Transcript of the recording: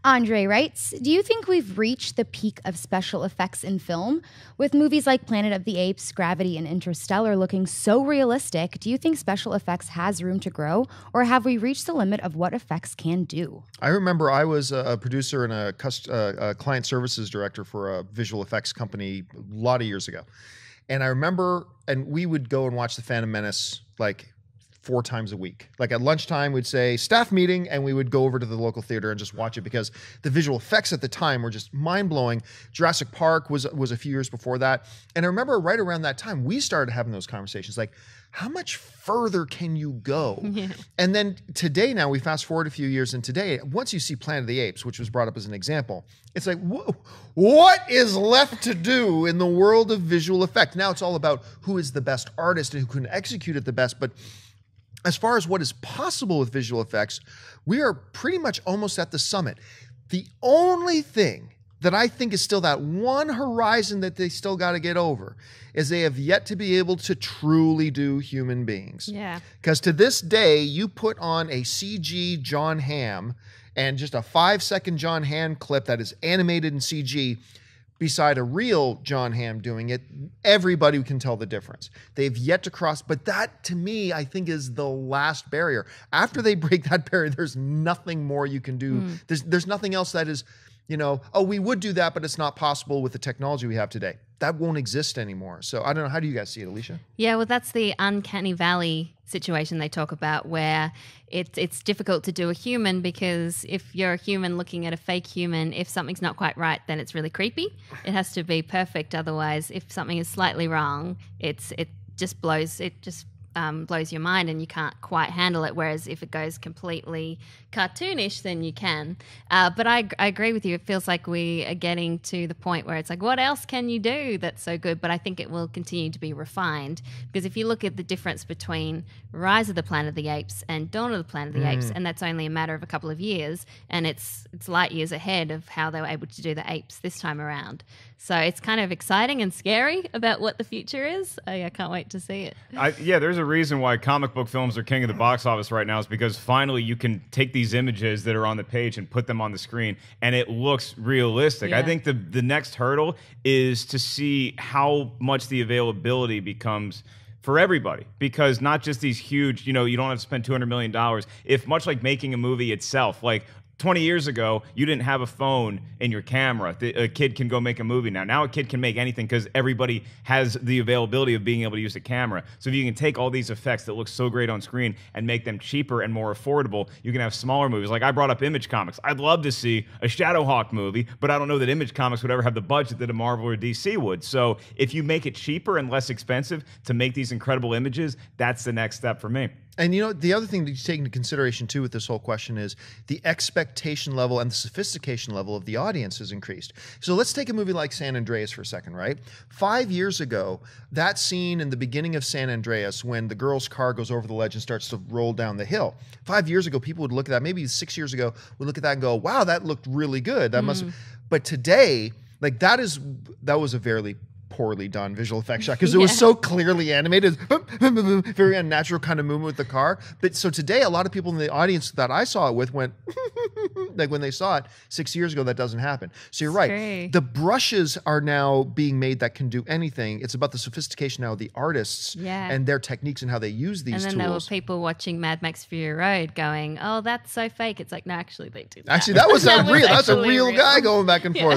Andre writes, do you think we've reached the peak of special effects in film? With movies like Planet of the Apes, Gravity, and Interstellar looking so realistic, do you think special effects has room to grow, or have we reached the limit of what effects can do? I remember I was a producer and a client services director for a visual effects company a lot of years ago. And I remember, and we would go and watch The Phantom Menace like 4 times a week. Like at lunchtime, we'd say staff meeting, and we would go over to the local theater and just watch it because the visual effects at the time were just mind-blowing. Jurassic Park was a few years before that. And I remember right around that time, we started having those conversations like, how much further can you go? Yeah. And then today, now we fast forward a few years, and today, once you see Planet of the Apes, which was brought up as an example, it's like, what is left to do in the world of visual effect? Now it's all about who is the best artist and who can execute it the best. But as far as what is possible with visual effects, we are pretty much almost at the summit. The only thing that I think is still that one horizon that they still got to get over is they have yet to be able to truly do human beings. Yeah. Because to this day, you put on a CG John Hamm and just a 5-second John Hamm clip that is animated in CG beside a real John Hamm doing it, everybody can tell the difference. They've yet to cross, but that to me, I think is the last barrier. After they break that barrier, there's nothing more you can do. There's nothing else that is, you know, oh, we would do that, but it's not possible with the technology we have today. That won't exist anymore. So I don't know. How do you guys see it, Alicia? Yeah, well, that's the uncanny valley situation they talk about, where it's difficult to do a human, because if you're a human looking at a fake human, if something's not quite right, then it's really creepy. It has to be perfect. Otherwise, if something is slightly wrong, it just blows your mind and you can't quite handle it. Whereas if it goes completely cartoonish, then you can. But I agree with you. It feels like we are getting to the point where it's like, what else can you do that's so good? But I think it will continue to be refined, because if you look at the difference between Rise of the Planet of the Apes and Dawn of the Planet of the Apes, and that's only a matter of a couple of years, and it's light years ahead of how they were able to do the apes this time around. So it's kind of exciting and scary about what the future is. I can't wait to see it. There's a reason why comic book films are king of the box office right now, is because finally you can take these images that are on the page and put them on the screen, and it looks realistic. Yeah. I think the next hurdle is to see how much the availability becomes for everybody, because not just these huge, you don't have to spend $200 million. If much like making a movie itself, like 20 years ago, you didn't have a phone in your camera. A kid can go make a movie now. Now a kid can make anything because everybody has the availability of being able to use a camera. So if you can take all these effects that look so great on screen and make them cheaper and more affordable, you can have smaller movies. Like I brought up Image Comics. I'd love to see a Shadowhawk movie, but I don't know that Image Comics would ever have the budget that a Marvel or DC would. So if you make it cheaper and less expensive to make these incredible images, that's the next step for me. And the other thing that you take into consideration too with this whole question is the expectation level and the sophistication level of the audience has increased. So let's take a movie like San Andreas for a second, right? 5 years ago, that scene in the beginning of San Andreas when the girl's car goes over the ledge and starts to roll down the hill. 5 years ago, people would look at that, maybe 6 years ago, would look at that and go, wow, that looked really good. That must. But today, like that was a very poorly done visual effects shot, because it was so clearly animated, very unnatural kind of movement with the car. But so today, a lot of people in the audience that I saw it with went like when they saw it 6 years ago. That doesn't happen. So you're right. Great. The brushes are now being made that can do anything. It's about the sophistication now of the artists and their techniques and how they use these tools. And then there were people watching Mad Max Fury Road going, "Oh, that's so fake." It's like, no, actually they did that. Actually, that was real. That's a real guy going back and forth.